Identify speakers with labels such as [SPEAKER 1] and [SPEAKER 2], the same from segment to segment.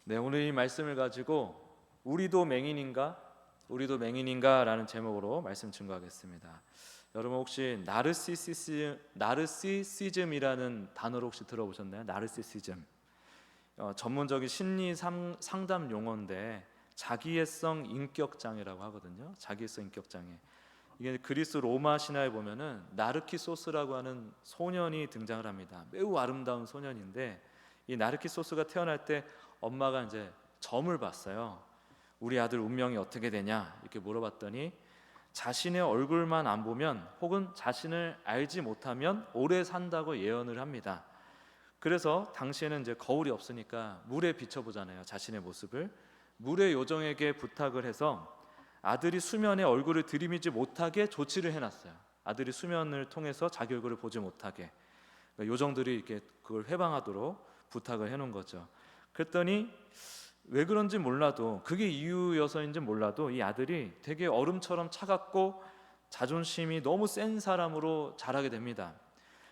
[SPEAKER 1] 네, 오늘 이 말씀을 가지고 우리도 맹인인가? 우리도 맹인인가? 라는 제목으로 말씀 증거하겠습니다. 여러분 혹시 나르시시즘이라는 단어를 혹시 들어보셨나요? 나르시시즘. 전문적인 심리 상담 용어인데 자기애성 인격장애라고 하거든요. 자기애성 인격장애. 이게 그리스 로마 신화에 보면은 나르키소스라고 하는 소년이 등장을 합니다. 매우 아름다운 소년인데 이 나르키소스가 태어날 때 엄마가 이제 점을 봤어요. 우리 아들 운명이 어떻게 되냐 이렇게 물어봤더니 자신의 얼굴만 안 보면 혹은 자신을 알지 못하면 오래 산다고 예언을 합니다. 그래서 당시에는 이제 거울이 없으니까 물에 비춰보잖아요. 자신의 모습을 물의 요정에게 부탁을 해서 아들이 수면에 얼굴을 들이미지 못하게 조치를 해놨어요. 아들이 수면을 통해서 자기 얼굴을 보지 못하게 요정들이 이렇게 그걸 해방하도록 부탁을 해놓은 거죠. 그랬더니 왜 그런지 몰라도 그게 이유여서인지 몰라도 이 아들이 되게 얼음처럼 차갑고 자존심이 너무 센 사람으로 자라게 됩니다.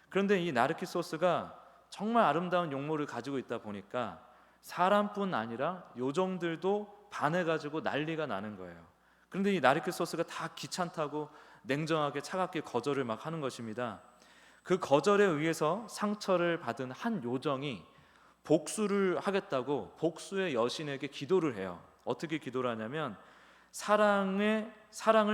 [SPEAKER 1] 그런데 이 나르키소스가 정말 아름다운 용모를 가지고 있다 보니까 사람뿐 아니라 요정들도 반해가지고 난리가 나는 거예요. 그런데 이 나르키소스가 다 귀찮다고 냉정하게 차갑게 거절을 막 하는 것입니다. 그 거절에 의해서 상처를 받은 한 요정이 복수를 하겠다고 복수의 여신에게 기도를 해요. 어떻게 기도를 하냐면 사랑을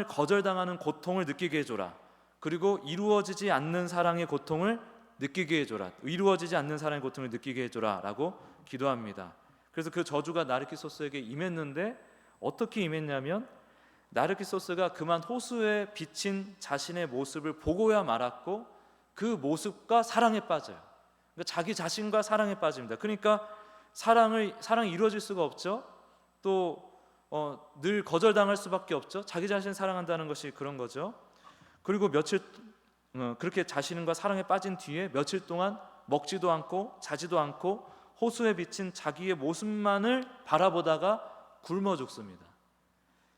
[SPEAKER 1] 거절당하는 고통을 느끼게 해줘라. 그리고 이루어지지 않는 사랑의 고통을 느끼게 해줘라. 이루어지지 않는 사랑의 고통을 느끼게 해줘라 라고 기도합니다. 그래서 그 저주가 나르키소스에게 임했는데 어떻게 임했냐면 나르키소스가 그만 호수에 비친 자신의 모습을 보고야 말았고 그 모습과 사랑에 빠져요. 그러니까 자기 자신과 사랑에 빠집니다. 그러니까 사랑이 이루어질 수가 없죠. 또 늘 거절당할 수밖에 없죠. 자기 자신을 사랑한다는 것이 그런 거죠. 그리고 그렇게 자신과 사랑에 빠진 뒤에 며칠 동안 먹지도 않고 자지도 않고 호수에 비친 자기의 모습만을 바라보다가 굶어 죽습니다.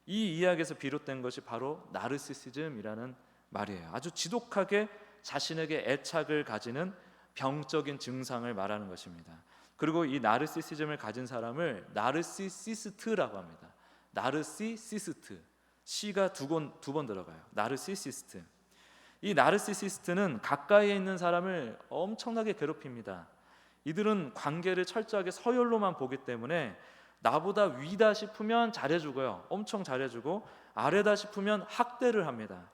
[SPEAKER 1] 이 이야기에서 비롯된 것이 바로 나르시시즘이라는 말이에요. 아주 지독하게 자신에게 애착을 가지는 병적인 증상을 말하는 것입니다. 그리고 이 나르시시즘을 가진 사람을 나르시시스트라고 합니다. 나르시시스트, C가 두 번 들어가요. 나르시시스트. 이 나르시시스트는 가까이에 있는 사람을 엄청나게 괴롭힙니다. 이들은 관계를 철저하게 서열로만 보기 때문에 나보다 위다 싶으면 잘해주고요, 엄청 잘해주고 아래다 싶으면 학대를 합니다.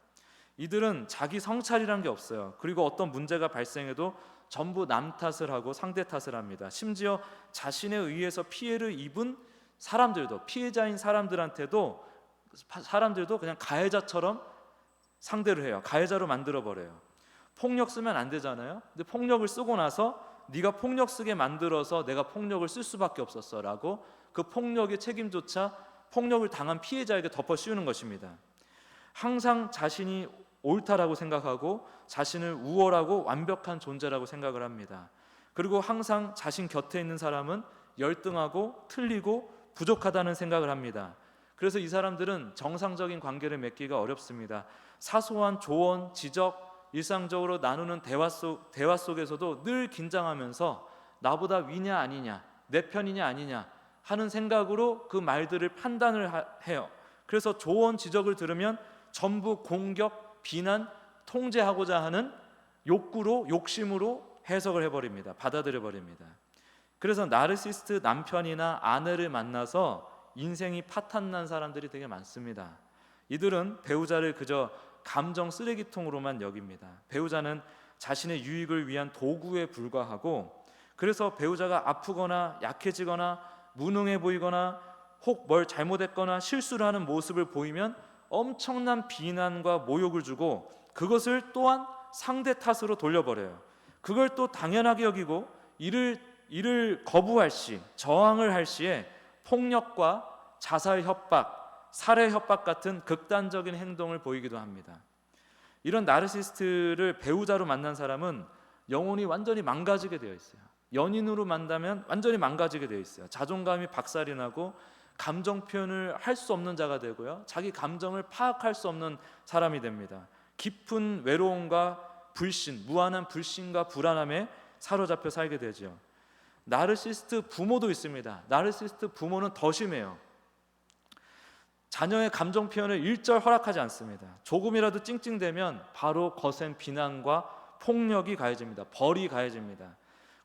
[SPEAKER 1] 이들은 자기 성찰이란 게 없어요. 그리고 어떤 문제가 발생해도 전부 남 탓을 하고 상대 탓을 합니다. 심지어 자신에 의해서 피해를 입은 사람들도, 피해자인 사람들한테도 그냥 가해자처럼 상대를 해요. 가해자로 만들어버려요. 폭력 쓰면 안 되잖아요. 근데 폭력을 쓰고 나서 네가 폭력 쓰게 만들어서 내가 폭력을 쓸 수밖에 없었어 라고 그 폭력의 책임조차 폭력을 당한 피해자에게 덮어 씌우는 것입니다. 항상 자신이 옳다라고 생각하고 자신을 우월하고 완벽한 존재라고 생각을 합니다. 그리고 항상 자신 곁에 있는 사람은 열등하고 틀리고 부족하다는 생각을 합니다. 그래서 이 사람들은 정상적인 관계를 맺기가 어렵습니다. 사소한 조언, 지적, 일상적으로 나누는 대화 속에서도 늘 긴장하면서 나보다 위냐 아니냐, 내 편이냐 아니냐 하는 생각으로 그 말들을 판단을 해요. 그래서 조언, 지적을 들으면 전부 공격, 비난, 통제하고자 하는 욕심으로 해석을 해버립니다. 받아들여버립니다. 그래서 나르시스트 남편이나 아내를 만나서 인생이 파탄난 사람들이 되게 많습니다. 이들은 배우자를 그저 감정 쓰레기통으로만 여깁니다. 배우자는 자신의 유익을 위한 도구에 불과하고, 그래서 배우자가 아프거나 약해지거나 무능해 보이거나 혹 뭘 잘못했거나 실수를 하는 모습을 보이면 엄청난 비난과 모욕을 주고 그것을 또한 상대 탓으로 돌려버려요. 그걸 또 당연하게 여기고 이를 거부할 시, 저항을 할 시에 폭력과 자살 협박, 살해 협박 같은 극단적인 행동을 보이기도 합니다. 이런 나르시스트를 배우자로 만난 사람은 영혼이 완전히 망가지게 되어 있어요. 연인으로 만나면 완전히 망가지게 되어 있어요. 자존감이 박살이 나고 감정 표현을 할 수 없는 자가 되고요, 자기 감정을 파악할 수 없는 사람이 됩니다. 깊은 외로움과 불신, 무한한 불신과 불안함에 사로잡혀 살게 되죠. 나르시스트 부모도 있습니다. 나르시스트 부모는 더 심해요. 자녀의 감정 표현을 일절 허락하지 않습니다. 조금이라도 찡찡대면 바로 거센 비난과 폭력이 가해집니다. 벌이 가해집니다.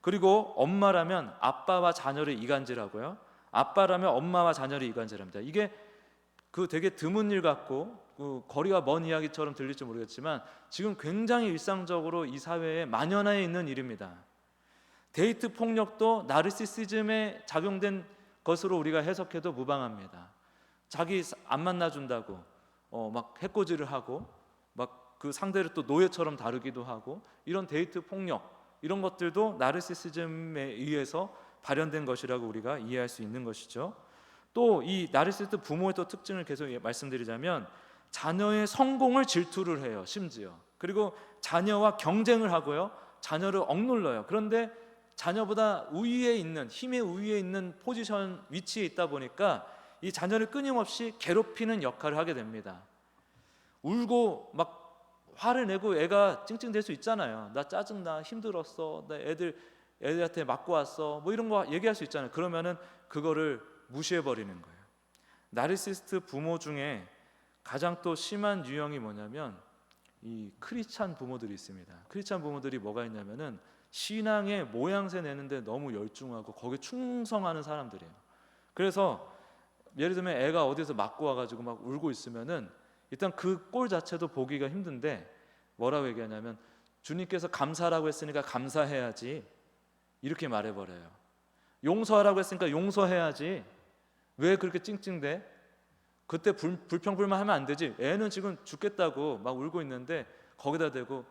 [SPEAKER 1] 그리고 엄마라면 아빠와 자녀를 이간질하고요, 아빠라면 엄마와 자녀를 이간질합니다. 이게 되게 드문 일 같고 거리가 먼 이야기처럼 들릴지 모르겠지만 지금 굉장히 일상적으로 이 사회에 만연해 있는 일입니다. 데이트 폭력도 나르시시즘에 작용된 것으로 우리가 해석해도 무방합니다. 자기 안 만나준다고 막 해코지를 하고 막 그 상대를 또 노예처럼 다루기도 하고, 이런 데이트 폭력, 이런 것들도 나르시시즘에 의해서 발현된 것이라고 우리가 이해할 수 있는 것이죠. 또 이 나르시스트 부모의 또 특징을 계속 말씀드리자면 자녀의 성공을 질투를 해요. 심지어 그리고 자녀와 경쟁을 하고요, 자녀를 억눌러요. 그런데 자녀보다 우위에 있는, 힘의 우위에 있는 포지션, 위치에 있다 보니까 이 자녀를 끊임없이 괴롭히는 역할을 하게 됩니다. 울고 막 화를 내고 애가 찡찡댈 수 있잖아요. 나 짜증나, 힘들었어, 나 애들한테 맞고 왔어, 뭐 이런 거 얘기할 수 있잖아요. 그러면은 그거를 무시해버리는 거예요. 나르시스트 부모 중에 가장 또 심한 유형이 뭐냐면 이 크리스찬 부모들이 있습니다. 크리스찬 부모들이 뭐가 있냐면은 신앙의 모양새 내는데 너무 열중하고 거기에 충성하는 사람들이에요. 그래서 예를 들면 애가 어디서 맞고 와가지고 막 울고 있으면은 일단 그 꼴 자체도 보기가 힘든데 뭐라고 얘기하냐면 주님께서 감사라고 했으니까 감사해야지, 이렇게 말해버려요. 용서하라고 했으니까 용서해야지, 왜 그렇게 찡찡대? 그때 불평불만하면 안 되지. 애는 지금 죽겠다고 막 울고 있는데 거기다 대고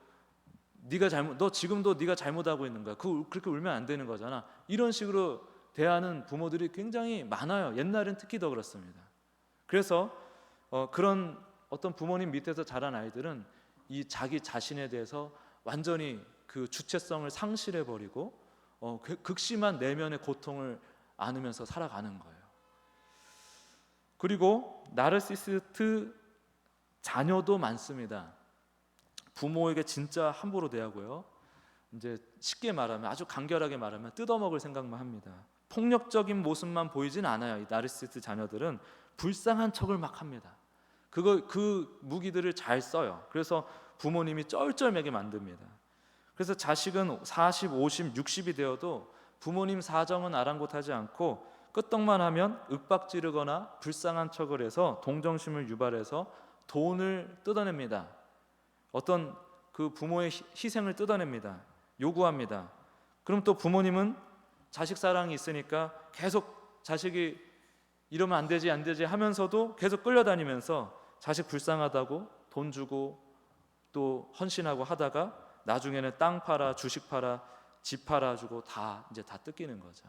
[SPEAKER 1] 너 지금도 네가 잘못하고 있는 거야. 그렇게 울면 안 되는 거잖아. 이런 식으로 대하는 부모들이 굉장히 많아요. 옛날엔 특히 더 그렇습니다. 그래서 그런 어떤 부모님 밑에서 자란 아이들은 이 자기 자신에 대해서 완전히 그 주체성을 상실해 버리고 극심한 내면의 고통을 안으면서 살아가는 거예요. 그리고 나르시스트 자녀도 많습니다. 부모에게 진짜 함부로 대하고요, 이제 쉽게 말하면, 아주 간결하게 말하면 뜯어먹을 생각만 합니다. 폭력적인 모습만 보이진 않아요. 이 나르시스트 자녀들은 불쌍한 척을 막 합니다. 그 무기들을 잘 써요. 그래서 부모님이 쩔쩔매게 만듭니다. 그래서 자식은 40, 50, 60이 되어도 부모님 사정은 아랑곳하지 않고 끄떡만 하면 윽박지르거나 불쌍한 척을 해서 동정심을 유발해서 돈을 뜯어냅니다. 어떤 그 부모의 희생을 뜯어냅니다. 요구합니다. 그럼 또 부모님은 자식 사랑이 있으니까 계속 자식이 이러면 안 되지 하면서도 계속 끌려다니면서 자식 불쌍하다고 돈 주고 또 헌신하고 하다가 나중에는 땅 팔아, 주식 팔아, 집 팔아 주고 다 뜯기는 거죠.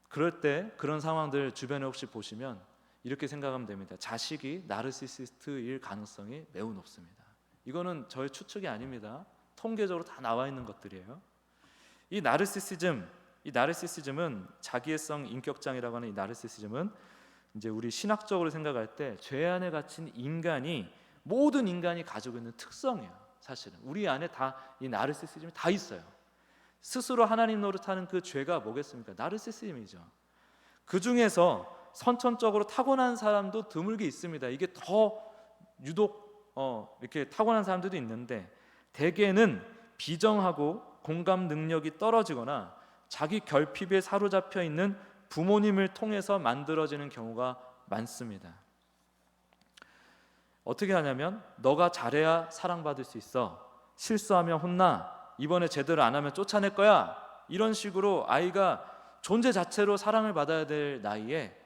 [SPEAKER 1] 그럴 때 그런 상황들 주변에 혹시 보시면 이렇게 생각하면 됩니다. 자식이 나르시시스트일 가능성이 매우 높습니다. 이거는 저의 추측이 아닙니다. 통계적으로 다 나와 있는 것들이에요. 이 나르시시즘은 자기애성 인격장애라고 하는 이 나르시시즘은 이제 우리 신학적으로 생각할 때 죄 안에 갇힌 모든 인간이 가지고 있는 특성이에요. 사실은 우리 안에 다 이 나르시시즘이 다 있어요. 스스로 하나님 노릇하는 그 죄가 뭐겠습니까? 나르시시즘이죠. 그 중에서 선천적으로 타고난 사람도 드물게 있습니다. 이게 더 유독 이렇게 타고난 사람들도 있는데, 대개는 비정하고 공감 능력이 떨어지거나 자기 결핍에 사로잡혀 있는 부모님을 통해서 만들어지는 경우가 많습니다. 어떻게 하냐면 너가 잘해야 사랑받을 수 있어, 실수하면 혼나, 이번에 제대로 안 하면 쫓아낼 거야, 이런 식으로 아이가 존재 자체로 사랑을 받아야 될 나이에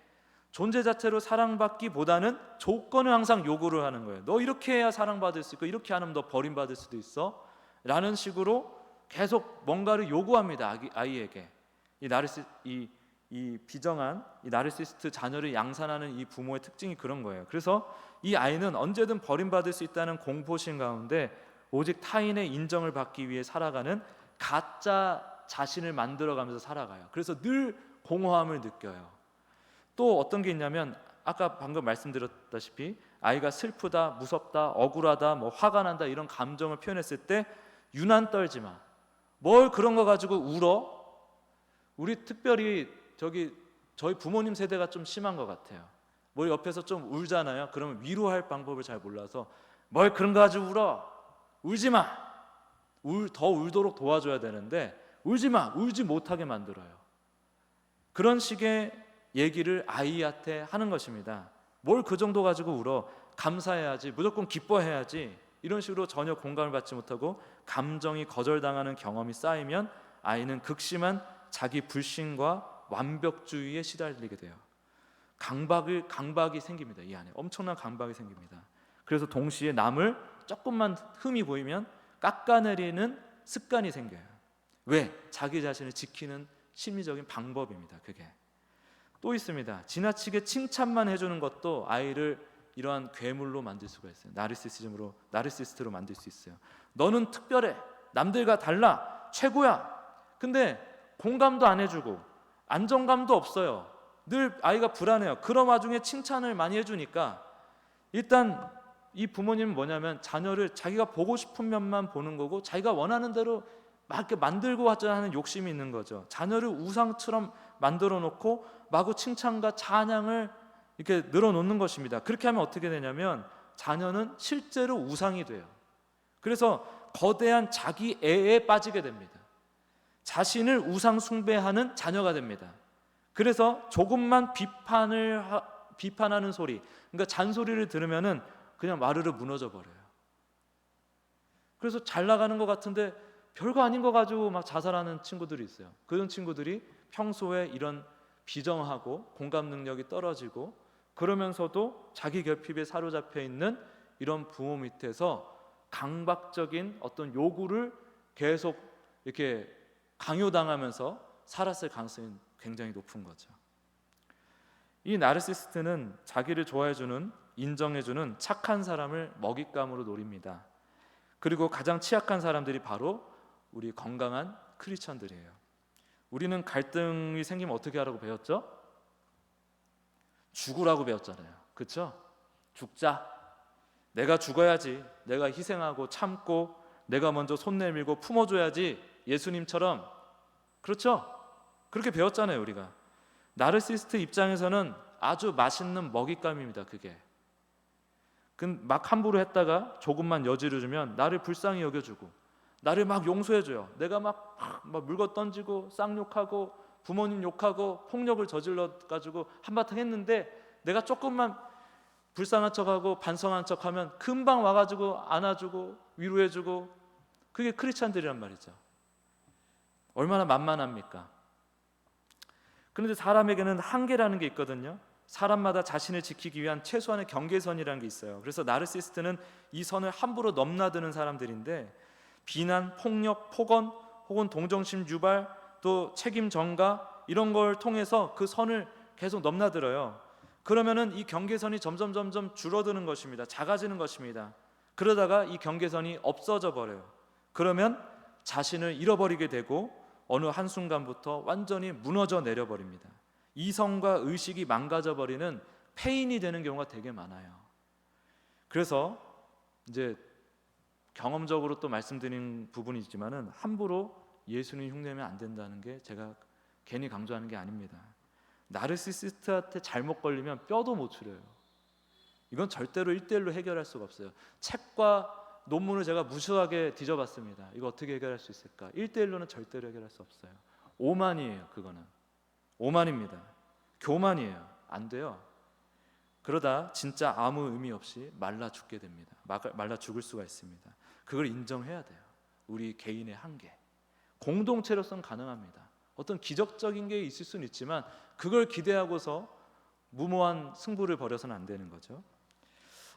[SPEAKER 1] 존재 자체로 사랑받기보다는 조건을 항상 요구를 하는 거예요. 너 이렇게 해야 사랑받을 수 있고 이렇게 안 하면 너 버림받을 수도 있어 라는 식으로 계속 뭔가를 요구합니다. 아이에게. 이 비정한 이 나르시스트 자녀를 양산하는 이 부모의 특징이 그런 거예요. 그래서 이 아이는 언제든 버림받을 수 있다는 공포심 가운데 오직 타인의 인정을 받기 위해 살아가는 가짜 자신을 만들어가면서 살아가요. 그래서 늘 공허함을 느껴요. 또 어떤 게 있냐면 아까 방금 말씀드렸다시피 아이가 슬프다, 무섭다, 억울하다, 뭐 화가 난다 이런 감정을 표현했을 때 유난 떨지 마. 뭘 그런 거 가지고 울어? 우리 특별히 저희 부모님 세대가 좀 심한 것 같아요. 뭐 옆에서 좀 울잖아요. 그러면 위로할 방법을 잘 몰라서 뭘 그런 거 가지고 울어, 울지 마, 더 울도록 도와줘야 되는데 울지 마, 울지 못하게 만들어요. 그런 식의 얘기를 아이한테 하는 것입니다. 뭘 그 정도 가지고 울어, 감사해야지, 무조건 기뻐해야지, 이런 식으로 전혀 공감을 받지 못하고 감정이 거절당하는 경험이 쌓이면 아이는 극심한 자기 불신과 완벽주의에 시달리게 돼요. 강박이 생깁니다. 이 안에 엄청난 강박이 생깁니다. 그래서 동시에 남을 조금만 흠이 보이면 깎아내리는 습관이 생겨요. 왜? 자기 자신을 지키는 심리적인 방법입니다. 그게 또 있습니다. 지나치게 칭찬만 해주는 것도 아이를 이러한 괴물로 만들 수가 있어요. 나르시시스트로 만들 수 있어요. 너는 특별해, 남들과 달라, 최고야. 근데 공감도 안 해주고 안정감도 없어요. 늘 아이가 불안해요. 그런 와중에 칭찬을 많이 해주니까 일단 이 부모님은 뭐냐면 자녀를 자기가 보고 싶은 면만 보는 거고 자기가 원하는 대로 막 이렇게 만들고 하자 하는 욕심이 있는 거죠. 자녀를 우상처럼 만들어 놓고 마구 칭찬과 찬양을 이렇게 늘어놓는 것입니다. 그렇게 하면 어떻게 되냐면 자녀는 실제로 우상이 돼요. 그래서 거대한 자기 애에 빠지게 됩니다. 자신을 우상 숭배하는 자녀가 됩니다. 그래서 조금만 비판하는 소리, 그러니까 잔소리를 들으면은 그냥 와르르 무너져 버려요. 그래서 잘 나가는 것 같은데 별거 아닌 거 가지고 막 자살하는 친구들이 있어요. 그런 친구들이 평소에 이런 비정하고 공감 능력이 떨어지고 그러면서도 자기 결핍에 사로잡혀 있는 이런 부모 밑에서 강박적인 어떤 요구를 계속 이렇게 강요당하면서 살았을 가능성이 굉장히 높은 거죠. 이 나르시스트는 자기를 좋아해주는, 인정해주는 착한 사람을 먹잇감으로 노립니다. 그리고 가장 취약한 사람들이 바로 우리 건강한 크리스천들이에요. 우리는 갈등이 생기면 어떻게 하라고 배웠죠? 죽으라고 배웠잖아요. 그렇죠? 죽자. 내가 죽어야지. 내가 희생하고 참고 내가 먼저 손 내밀고 품어줘야지. 예수님처럼. 그렇죠? 그렇게 배웠잖아요. 우리가. 나르시스트 입장에서는 아주 맛있는 먹잇감입니다. 그게. 막 함부로 했다가 조금만 여지를 주면 나를 불쌍히 여겨주고 나를 막 용서해줘요. 내가 막 물건 던지고 쌍욕하고 부모님 욕하고 폭력을 저질러가지고 한바탕 했는데 내가 조금만 불쌍한 척하고 반성한 척하면 금방 와가지고 안아주고 위로해주고, 그게 크리스찬들이란 말이죠. 얼마나 만만합니까? 그런데 사람에게는 한계라는 게 있거든요. 사람마다 자신을 지키기 위한 최소한의 경계선이라는 게 있어요. 그래서 나르시스트는 이 선을 함부로 넘나드는 사람들인데 비난, 폭력, 폭언 혹은 동정심 유발, 또 책임 전가 이런 걸 통해서 그 선을 계속 넘나들어요. 그러면은 이 경계선이 점점 줄어드는 것입니다. 작아지는 것입니다. 그러다가 이 경계선이 없어져 버려요. 그러면 자신을 잃어버리게 되고 어느 한순간부터 완전히 무너져 내려버립니다. 이성과 의식이 망가져 버리는 폐인이 되는 경우가 되게 많아요. 그래서 이제 경험적으로 또 말씀드린 부분이 있지만은 함부로 예수님 흉내면 안 된다는 게 제가 괜히 강조하는 게 아닙니다. 나르시시스트한테 잘못 걸리면 뼈도 못 추려요. 이건 절대로 1대1로 해결할 수가 없어요. 책과 논문을 제가 무수하게 뒤져봤습니다. 이거 어떻게 해결할 수 있을까? 1대1로는 절대로 해결할 수 없어요. 오만이에요. 그거는 오만입니다. 교만이에요. 안 돼요. 그러다 진짜 아무 의미 없이 말라 죽게 됩니다. 말라 죽을 수가 있습니다. 그걸 인정해야 돼요. 우리 개인의 한계. 공동체로서는 가능합니다. 어떤 기적적인 게 있을 수는 있지만 그걸 기대하고서 무모한 승부를 벌여서는 안 되는 거죠.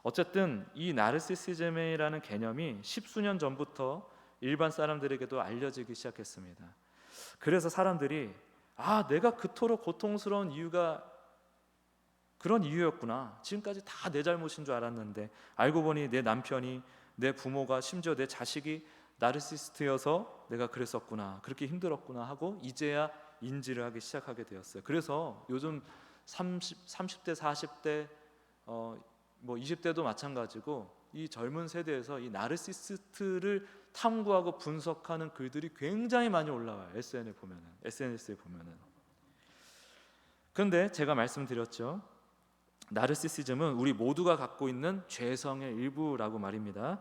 [SPEAKER 1] 어쨌든 이 나르시시즘이라는 개념이 십수년 전부터 일반 사람들에게도 알려지기 시작했습니다. 그래서 사람들이 내가 그토록 고통스러운 이유가 그런 이유였구나. 지금까지 다 내 잘못인 줄 알았는데 알고 보니 내 남편이, 내 부모가, 심지어 내 자식이 나르시스트여서 내가 그랬었구나, 그렇게 힘들었구나 하고 이제야 인지를 하기 시작하게 되었어요. 그래서 요즘 30대, 40대, 뭐 20대도 마찬가지고 이 젊은 세대에서 이 나르시스트를 탐구하고 분석하는 글들이 굉장히 많이 올라와요. SNS에 보면은. 그런데 제가 말씀드렸죠. 나르시시즘은 우리 모두가 갖고 있는 죄성의 일부라고 말입니다.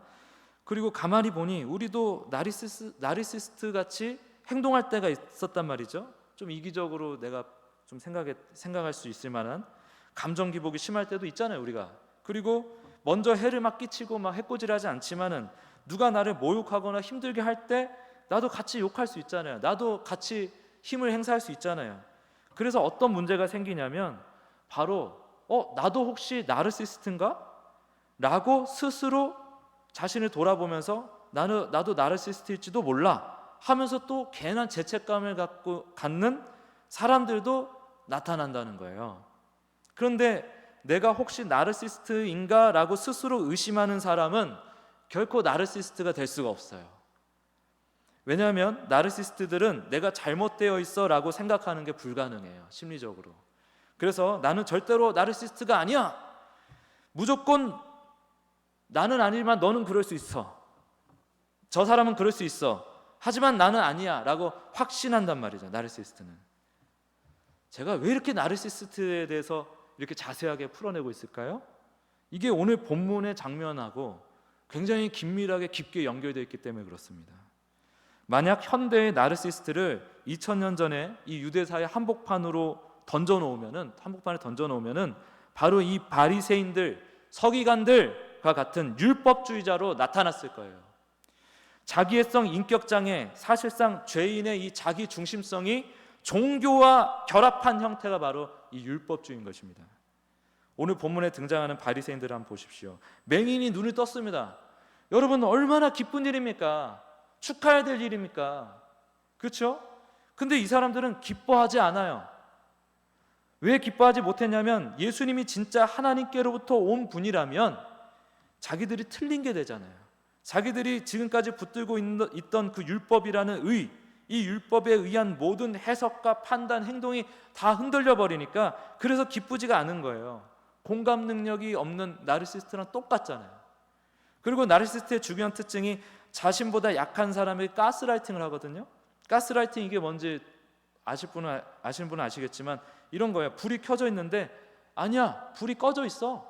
[SPEAKER 1] 그리고 가만히 보니 우리도 나르시스트 같이 행동할 때가 있었단 말이죠. 좀 이기적으로 내가 좀 생각할 수 있을 만한 감정 기복이 심할 때도 있잖아요, 우리가. 그리고 먼저 해를 막 끼치고 막 해코지하지 않지만은 누가 나를 모욕하거나 힘들게 할 때 나도 같이 욕할 수 있잖아요. 나도 같이 힘을 행사할 수 있잖아요. 그래서 어떤 문제가 생기냐면 바로 나도 혹시 나르시스트인가? 라고 스스로 자신을 돌아보면서 나도 나르시스트일지도 몰라 하면서 또 괜한 죄책감을 갖는 사람들도 나타난다는 거예요. 그런데 내가 혹시 나르시스트인가? 라고 스스로 의심하는 사람은 결코 나르시스트가 될 수가 없어요. 왜냐하면 나르시스트들은 내가 잘못되어 있어 라고 생각하는 게 불가능해요, 심리적으로. 그래서 나는 절대로 나르시스트가 아니야, 무조건 나는 아니지만 너는 그럴 수 있어, 저 사람은 그럴 수 있어, 하지만 나는 아니야 라고 확신한단 말이죠, 나르시스트는. 제가 왜 이렇게 나르시스트에 대해서 이렇게 자세하게 풀어내고 있을까요? 이게 오늘 본문의 장면하고 굉장히 긴밀하게 깊게 연결되어 있기 때문에 그렇습니다. 만약 현대의 나르시스트를 2000년 전에 이 유대사의 한복판에 던져놓으면은 바로 이 바리새인들, 서기관들과 같은 율법주의자로 나타났을 거예요. 자기애성 인격장애, 사실상 죄인의 이 자기 중심성이 종교와 결합한 형태가 바로 이 율법주의인 것입니다. 오늘 본문에 등장하는 바리새인들을 한번 보십시오. 맹인이 눈을 떴습니다. 여러분, 얼마나 기쁜 일입니까? 축하해야 될 일입니까? 그렇죠? 근데 이 사람들은 기뻐하지 않아요. 왜 기뻐하지 못했냐면 예수님이 진짜 하나님께로부터 온 분이라면 자기들이 틀린 게 되잖아요. 자기들이 지금까지 붙들고 있던 그 율법이라는 이 율법에 의한 모든 해석과 판단, 행동이 다 흔들려 버리니까 그래서 기쁘지가 않은 거예요. 공감 능력이 없는 나르시스트랑 똑같잖아요. 그리고 나르시스트의 중요한 특징이 자신보다 약한 사람에게 가스라이팅을 하거든요. 가스라이팅, 이게 뭔지 아시는 분은 아시겠지만 이런 거예요. 불이 켜져 있는데 아니야, 불이 꺼져 있어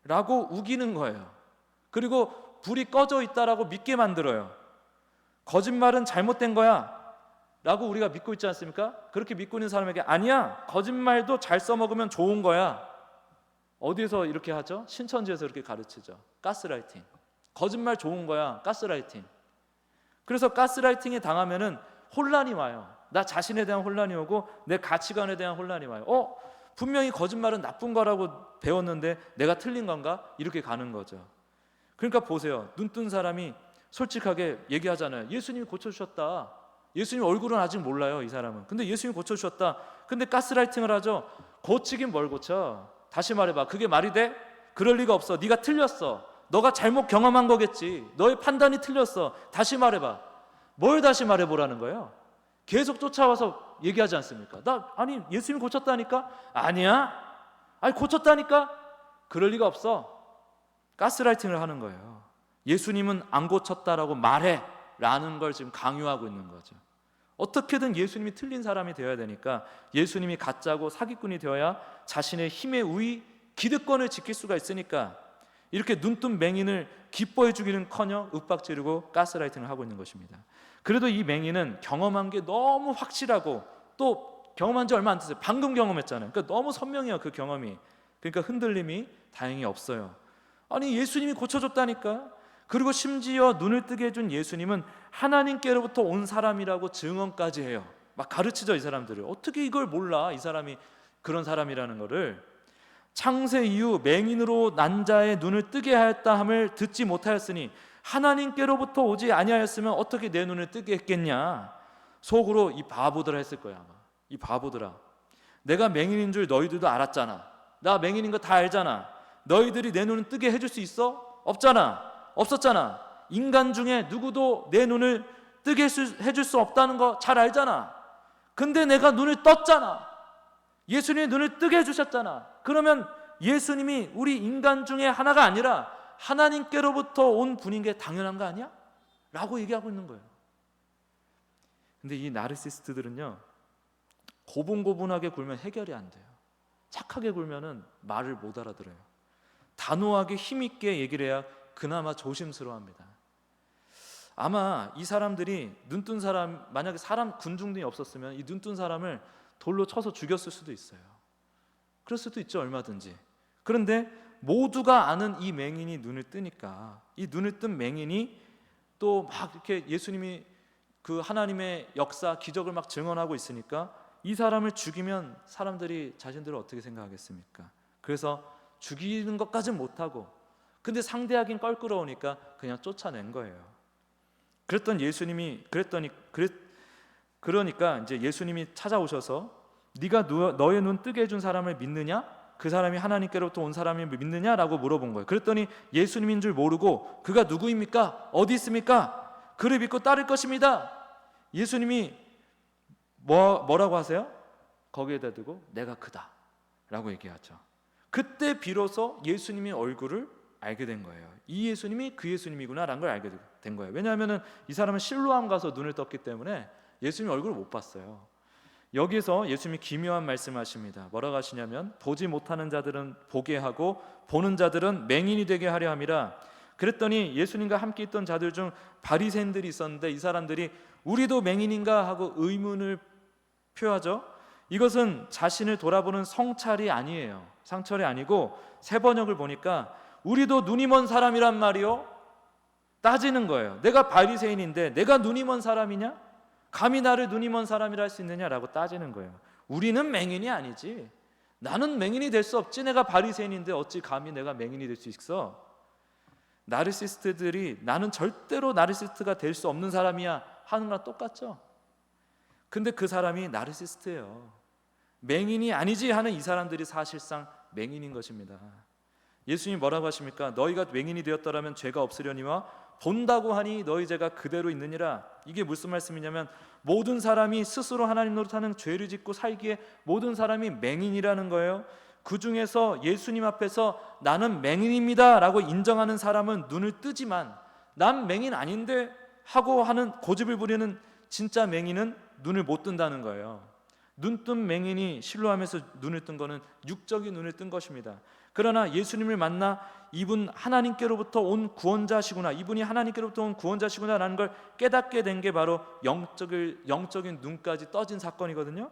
[SPEAKER 1] 라고 우기는 거예요. 그리고 불이 꺼져 있다라고 믿게 만들어요. 거짓말은 잘못된 거야 라고 우리가 믿고 있지 않습니까? 그렇게 믿고 있는 사람에게 아니야, 거짓말도 잘 써먹으면 좋은 거야. 어디에서 이렇게 하죠? 신천지에서 이렇게 가르치죠. 가스라이팅. 거짓말 좋은 거야, 가스라이팅. 그래서 가스라이팅에 당하면은 혼란이 와요. 나 자신에 대한 혼란이 오고 내 가치관에 대한 혼란이 와요. 분명히 거짓말은 나쁜 거라고 배웠는데 내가 틀린 건가? 이렇게 가는 거죠. 그러니까 보세요. 눈 뜬 사람이 솔직하게 얘기하잖아요. 예수님이 고쳐주셨다. 예수님 얼굴은 아직 몰라요, 이 사람은. 근데 예수님이 고쳐주셨다. 근데 가스라이팅을 하죠. 고치긴 뭘 고쳐? 다시 말해봐. 그게 말이 돼? 그럴 리가 없어. 네가 틀렸어. 너가 잘못 경험한 거겠지. 너의 판단이 틀렸어. 다시 말해봐. 뭘 다시 말해보라는 거예요? 계속 쫓아와서 얘기하지 않습니까? 아니 예수님이 고쳤다니까? 아니야. 아니 고쳤다니까? 그럴 리가 없어. 가스라이팅을 하는 거예요. 예수님은 안 고쳤다라고 말해 라는 걸 지금 강요하고 있는 거죠. 어떻게든 예수님이 틀린 사람이 되어야 되니까 예수님이 가짜고 사기꾼이 되어야 자신의 힘의 우위, 기득권을 지킬 수가 있으니까 이렇게 눈뜬 맹인을 기뻐해 주기는커녕 윽박지르고 가스라이팅을 하고 있는 것입니다. 그래도 이 맹인은 경험한 게 너무 확실하고 또 경험한 지 얼마 안 됐어요. 방금 경험했잖아요. 그러니까 너무 선명해요, 그 경험이. 그러니까 흔들림이 다행히 없어요. 아니 예수님이 고쳐줬다니까. 그리고 심지어 눈을 뜨게 해준 예수님은 하나님께로부터 온 사람이라고 증언까지 해요. 막 가르치죠, 이 사람들을. 어떻게 이걸 몰라, 이 사람이 그런 사람이라는 거를. 창세 이후 맹인으로 난 자의 눈을 뜨게 하였다 함을 듣지 못하였으니 하나님께로부터 오지 아니하였으면 어떻게 내 눈을 뜨게 했겠냐. 속으로 이 바보들아 했을 거야, 아마. 이 바보들아, 내가 맹인인 줄 너희들도 알았잖아. 나 맹인인 거 다 알잖아. 너희들이 내 눈을 뜨게 해줄 수 있어? 없었잖아. 인간 중에 누구도 내 눈을 뜨게 해줄 수 없다는 거 잘 알잖아. 근데 내가 눈을 떴잖아. 예수님이 눈을 뜨게 해주셨잖아. 그러면 예수님이 우리 인간 중에 하나가 아니라 하나님께로부터 온 분인 게 당연한 거 아니야? 라고 얘기하고 있는 거예요. 근데 이 나르시스트들은요, 고분고분하게 굴면 해결이 안 돼요. 착하게 굴면은 말을 못 알아들어요. 단호하게 힘있게 얘기를 해야 그나마 조심스러워합니다. 아마 이 사람들이 눈뜬 사람, 만약에 사람 군중들이 없었으면 이 눈뜬 사람을 돌로 쳐서 죽였을 수도 있어요. 그럴 수도 있죠, 얼마든지. 그런데 모두가 아는 이 맹인이 눈을 뜨니까 이 눈을 뜬 맹인이 또 막 이렇게 예수님이 그 하나님의 역사, 기적을 막 증언하고 있으니까 이 사람을 죽이면 사람들이 자신들을 어떻게 생각하겠습니까? 그래서 죽이는 것까지는 못하고, 근데 상대하긴 껄끄러우니까 그냥 쫓아낸 거예요. 그러니까 이제 예수님이 찾아오셔서 네가 너의 눈 뜨게 해준 사람을 믿느냐? 그 사람이 하나님께로부터 온 사람을 믿느냐? 라고 물어본 거예요. 그랬더니 예수님인 줄 모르고 그가 누구입니까? 어디 있습니까? 그를 믿고 따를 것입니다. 예수님이 뭐라고 하세요? 거기에다 두고 내가 그다 라고 얘기하죠. 그때 비로소 예수님의 얼굴을 알게 된 거예요. 이 예수님이 그 예수님이구나 라는 걸 알게 된 거예요. 왜냐하면 이 사람은 실로암 가서 눈을 떴기 때문에 예수님 얼굴을 못 봤어요. 여기서 예수님이 기묘한 말씀하십니다. 뭐라고 하시냐면 보지 못하는 자들은 보게 하고 보는 자들은 맹인이 되게 하려 함이라. 그랬더니 예수님과 함께 있던 자들 중 바리새인들이 있었는데 이 사람들이 우리도 맹인인가 하고 의문을 표하죠. 이것은 자신을 돌아보는 성찰이 아니에요. 상철이 아니고 새 번역을 보니까 우리도 눈이 먼 사람이란 말이요? 따지는 거예요. 내가 바리새인인데 내가 눈이 먼 사람이냐? 감히 나를 눈이 먼 사람이라 할 수 있느냐라고 따지는 거예요. 우리는 맹인이 아니지. 나는 맹인이 될 수 없지. 내가 바리새인인데 어찌 감히 내가 맹인이 될 수 있어? 나르시스트들이 나는 절대로 나르시스트가 될 수 없는 사람이야 하는 거랑 똑같죠. 근데 그 사람이 나르시스트예요. 맹인이 아니지 하는 이 사람들이 사실상 맹인인 것입니다. 예수님이 뭐라고 하십니까? 너희가 맹인이 되었더라면 죄가 없으려니와 본다고 하니 너희 죄가 그대로 있느니라. 이게 무슨 말씀이냐면 모든 사람이 스스로 하나님 노릇하는 죄를 짓고 살기에 모든 사람이 맹인이라는 거예요. 그 중에서 예수님 앞에서 나는 맹인입니다 라고 인정하는 사람은 눈을 뜨지만 난 맹인 아닌데 하고 하는 고집을 부리는 진짜 맹인은 눈을 못 뜬다는 거예요. 눈뜬 맹인이 실로암에서 눈을 뜬 거는 육적인 눈을 뜬 것입니다. 그러나 예수님을 만나 이분 하나님께로부터 온 구원자시구나, 이분이 하나님께로부터 온 구원자시구나 라는 걸 깨닫게 된 게 바로 영적인 눈까지 떠진 사건이거든요.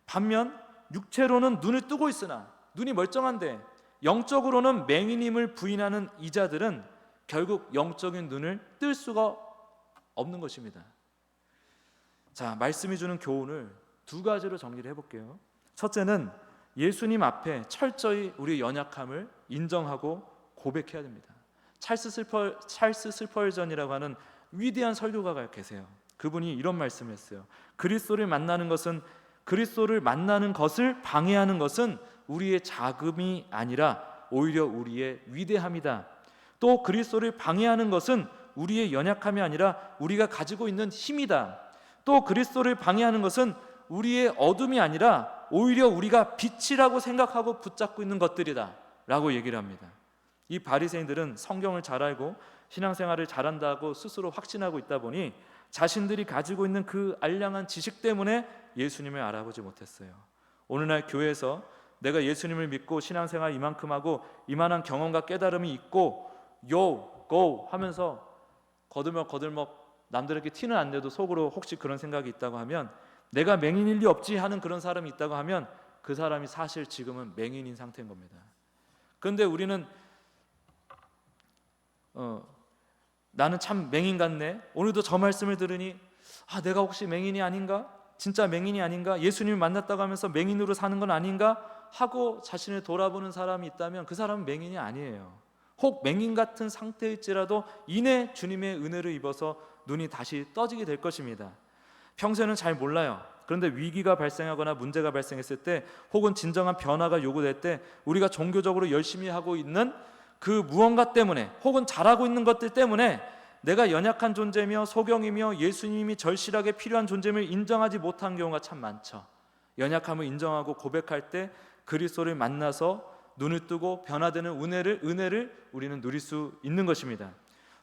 [SPEAKER 1] 반면 육체로는 눈을 뜨고 있으나 눈이 멀쩡한데 영적으로는 맹인임을 부인하는 이자들은 결국 영적인 눈을 뜰 수가 없는 것입니다. 자, 말씀이 주는 교훈을 두 가지로 정리를 해볼게요. 첫째는 예수님 앞에 철저히 우리의 연약함을 인정하고 고백해야 됩니다. 찰스 스펄전이라고 하는 위대한 설교가가 계세요. 그분이 이런 말씀을 했어요. 그리스도를 만나는 것을 방해하는 것은 우리의 자금이 아니라 오히려 우리의 위대함이다. 또 그리스도를 방해하는 것은 우리의 연약함이 아니라 우리가 가지고 있는 힘이다. 또 그리스도를 방해하는 것은 우리의 어둠이 아니라 오히려 우리가 빛이라고 생각하고 붙잡고 있는 것들이다 라고 얘기를 합니다. 이 바리새인들은 성경을 잘 알고 신앙생활을 잘한다고 스스로 확신하고 있다 보니 자신들이 가지고 있는 그 알량한 지식 때문에 예수님을 알아보지 못했어요. 오늘날 교회에서 내가 예수님을 믿고 신앙생활 이만큼 하고 이만한 경험과 깨달음이 있고 go 하면서 거들먹 남들에게 티는 안 내도 속으로 혹시 그런 생각이 있다고 하면, 내가 맹인일 리 없지 하는 그런 사람이 있다고 하면 그 사람이 사실 지금은 맹인인 상태인 겁니다. 그런데 우리는 나는 참 맹인 같네, 오늘도 저 말씀을 들으니 내가 혹시 맹인이 아닌가? 진짜 맹인이 아닌가? 예수님을 만났다고 하면서 맹인으로 사는 건 아닌가? 하고 자신을 돌아보는 사람이 있다면 그 사람은 맹인이 아니에요. 혹 맹인 같은 상태일지라도 이내 주님의 은혜를 입어서 눈이 다시 떠지게 될 것입니다. 평소에는 잘 몰라요. 그런데 위기가 발생하거나 문제가 발생했을 때, 혹은 진정한 변화가 요구될 때 우리가 종교적으로 열심히 하고 있는 그 무언가 때문에, 혹은 잘하고 있는 것들 때문에 내가 연약한 존재며 소경이며 예수님이 절실하게 필요한 존재임을 인정하지 못한 경우가 참 많죠. 연약함을 인정하고 고백할 때 그리스도를 만나서 눈을 뜨고 변화되는 은혜를 우리는 누릴 수 있는 것입니다.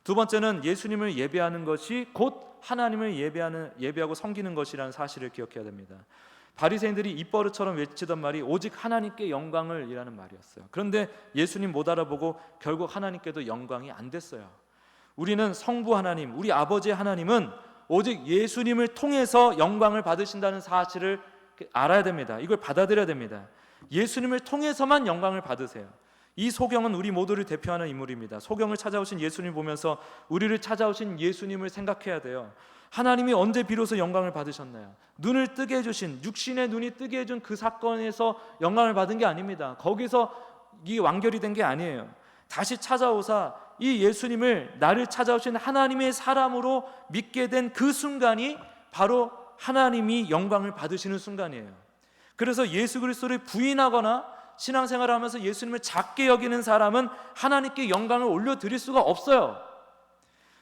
[SPEAKER 1] 두 번째는 예수님을 예배하는 것이 곧 하나님을 예배하고 섬기는 것이라는 사실을 기억해야 됩니다. 바리새인들이 입버릇처럼 외치던 말이 오직 하나님께 영광을 이라는 말이었어요. 그런데 예수님 못 알아보고 결국 하나님께도 영광이 안 됐어요. 우리는 성부 하나님, 우리 아버지 하나님은 오직 예수님을 통해서 영광을 받으신다는 사실을 알아야 됩니다. 이걸 받아들여야 됩니다. 예수님을 통해서만 영광을 받으세요. 이 소경은 우리 모두를 대표하는 인물입니다. 소경을 찾아오신 예수님을 보면서 우리를 찾아오신 예수님을 생각해야 돼요. 하나님이 언제 비로소 영광을 받으셨나요? 눈을 뜨게 해주신, 육신의 눈이 뜨게 해준 그 사건에서 영광을 받은 게 아닙니다. 거기서 이 완결이 된 게 아니에요. 다시 찾아오사 이 예수님을, 나를 찾아오신 하나님의 사람으로 믿게 된 그 순간이 바로 하나님이 영광을 받으시는 순간이에요. 그래서 예수 그리스도를 부인하거나 신앙생활을 하면서 예수님을 작게 여기는 사람은 하나님께 영광을 올려드릴 수가 없어요.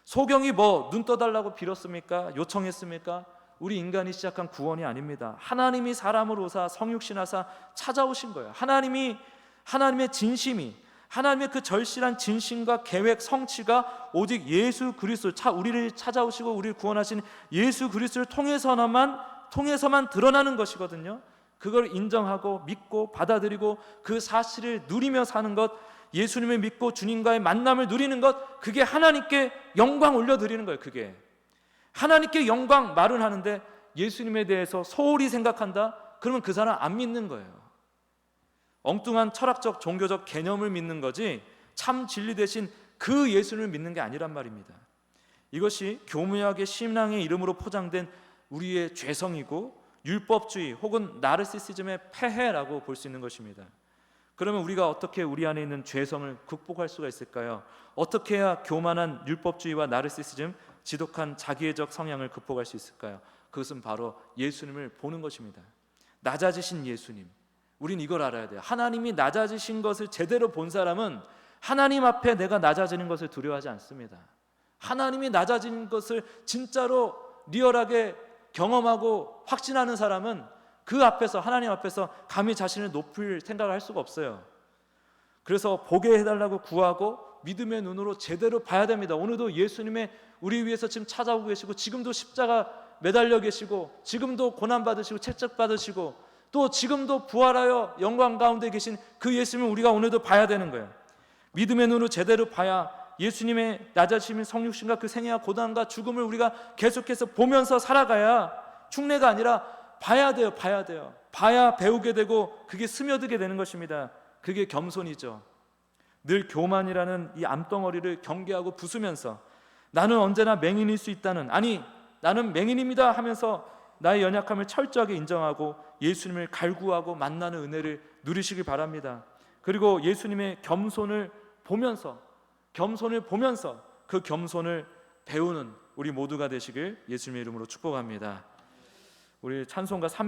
[SPEAKER 1] 소경이 눈 떠달라고 빌었습니까? 요청했습니까? 우리 인간이 시작한 구원이 아닙니다. 하나님이 사람으로 오사 성육신하사 찾아오신 거예요. 하나님의 진심이, 하나님의 그 절실한 진심과 계획, 성취가 오직 예수 그리스도, 우리를 찾아오시고 우리를 구원하신 예수 그리스도를 통해서만 드러나는 것이거든요. 그걸 인정하고 믿고 받아들이고 그 사실을 누리며 사는 것, 예수님을 믿고 주님과의 만남을 누리는 것, 그게 하나님께 영광 올려드리는 거예요. 그게 하나님께 영광 말은 하는데 예수님에 대해서 소홀히 생각한다? 그러면 그 사람 안 믿는 거예요. 엉뚱한 철학적 종교적 개념을 믿는 거지 참 진리 대신 그 예수님을 믿는 게 아니란 말입니다. 이것이 교묘하게 신앙의 이름으로 포장된 우리의 죄성이고 율법주의 혹은 나르시시즘의 폐해라고 볼 수 있는 것입니다. 그러면 우리가 어떻게 우리 안에 있는 죄성을 극복할 수가 있을까요? 어떻게 해야 교만한 율법주의와 나르시시즘, 지독한 자기애적 성향을 극복할 수 있을까요? 그것은 바로 예수님을 보는 것입니다. 낮아지신 예수님, 우린 이걸 알아야 돼요. 하나님이 낮아지신 것을 제대로 본 사람은 하나님 앞에 내가 낮아지는 것을 두려워하지 않습니다. 하나님이 낮아지는 것을 진짜로 리얼하게 경험하고 확신하는 사람은 그 앞에서, 하나님 앞에서 감히 자신을 높일 생각을 할 수가 없어요. 그래서 보게 해달라고 구하고 믿음의 눈으로 제대로 봐야 됩니다. 오늘도 예수님의 우리 위해서 지금 찾아오고 계시고, 지금도 십자가 매달려 계시고, 지금도 고난받으시고 채찍받으시고, 또 지금도 부활하여 영광 가운데 계신 그 예수님을 우리가 오늘도 봐야 되는 거예요. 믿음의 눈으로 제대로 봐야 예수님의 낮아지신 성육신과 그 생애와 고난과 죽음을 우리가 계속해서 보면서 살아가야, 흉내가 아니라 봐야 돼요. 봐야 배우게 되고 그게 스며들게 되는 것입니다. 그게 겸손이죠. 늘 교만이라는 이 암덩어리를 경계하고 부수면서 나는 언제나 맹인일 수 있다는, 아니 나는 맹인입니다 하면서 나의 연약함을 철저하게 인정하고 예수님을 갈구하고 만나는 은혜를 누리시길 바랍니다. 그리고 예수님의 겸손을 보면서 그 겸손을 배우는 우리 모두가 되시길 예수님의 이름으로 축복합니다. 우리 찬송가